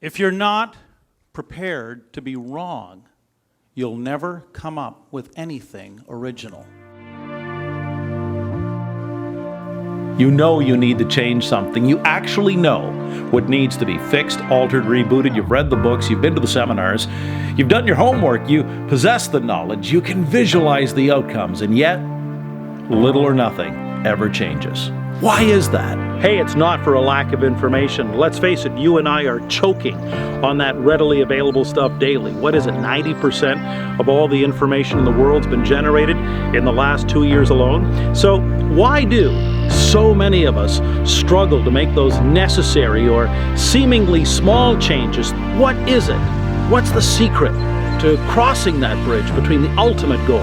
If you're not prepared to be wrong, you'll never come up with anything original. You know you need to change something. You actually know what needs to be fixed, altered, rebooted. You've read the books, you've been to the seminars, you've done your homework, you possess the knowledge, you can visualize the outcomes, and yet little or nothing ever changes. Why is that? Hey, it's not for a lack of information. Let's face it, you and I are choking on that readily available stuff daily. What is it, 90% of all the information in the world's been generated in the last 2 years alone? So why do so many of us struggle to make those necessary or seemingly small changes? What is it? What's the secret to crossing that bridge between the ultimate goal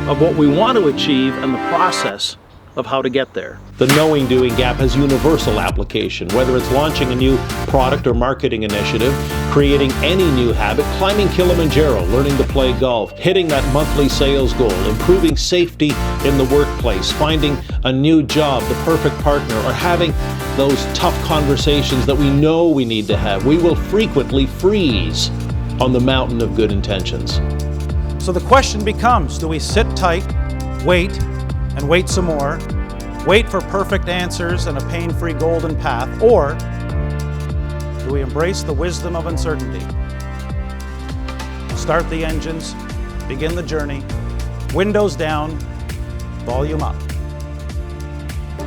of what we want to achieve and the process of how to get there? The knowing doing gap has universal application, whether it's launching a new product or marketing initiative, creating any new habit, climbing Kilimanjaro, learning to play golf, hitting that monthly sales goal, improving safety in the workplace, finding a new job, the perfect partner, or having those tough conversations that we know we need to have. We will frequently freeze on the mountain of good intentions. So the question becomes, do we sit tight, wait, and wait some more, wait for perfect answers and a pain-free golden path, or do we embrace the wisdom of uncertainty? Start the engines, begin the journey, windows down, volume up.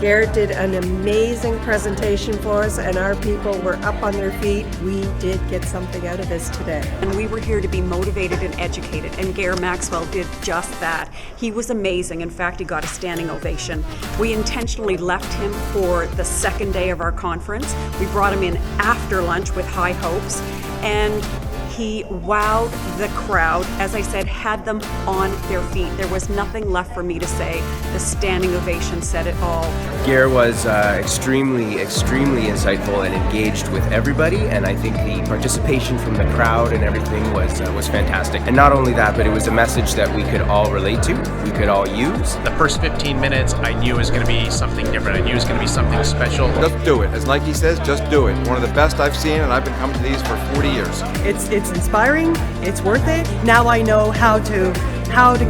Gair did an amazing presentation for us, and our people were up on their feet. We did get something out of this today. And we were here to be motivated and educated, and Gair Maxwell did just that. He was amazing. In fact, he got a standing ovation. We intentionally left him for the second day of our conference. We brought him in after lunch with high hopes, and he wowed the crowd. As I said, had them on their feet. There was nothing left for me to say. The standing ovation said it all. Gair was extremely insightful and engaged with everybody, and I think the participation from the crowd and everything was fantastic. And not only that, but it was a message that we could all relate to, we could all use. The first 15 minutes, I knew it was going to be something different. I knew it was going to be something special. Just do it. As Nike says, just do it. One of the best I've seen, and I've been coming to these for 40 years. It's inspiring, it's worth it. Now I know how to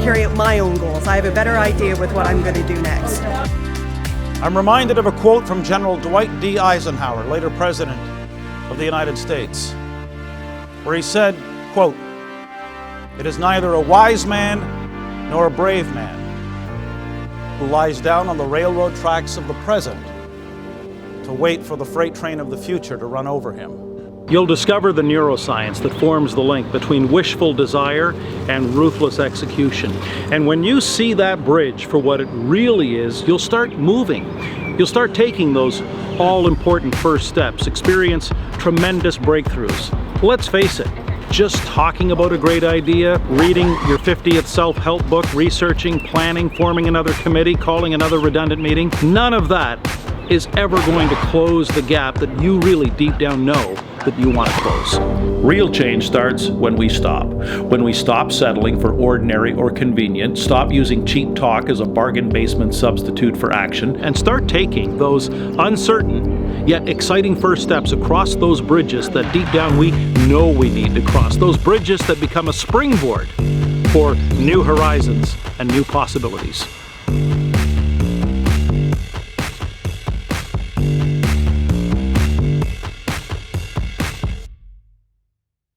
carry out my own goals. I have a better idea with what I'm going to do next. I'm reminded of a quote from General Dwight D. Eisenhower, later President of the United States, where he said, quote, "It is neither a wise man nor a brave man who lies down on the railroad tracks of the present to wait for the freight train of the future to run over him." You'll discover the neuroscience that forms the link between wishful desire and ruthless execution. And when you see that bridge for what it really is, you'll start moving. You'll start taking those all-important first steps, experience tremendous breakthroughs. Let's face it, just talking about a great idea, reading your 50th self-help book, researching, planning, forming another committee, calling another redundant meeting, none of that is ever going to close the gap that you really deep down know that you want to close. Real change starts when we stop. When we stop settling for ordinary or convenient, stop using cheap talk as a bargain basement substitute for action, and start taking those uncertain yet exciting first steps across those bridges that deep down we know we need to cross. Those bridges that become a springboard for new horizons and new possibilities.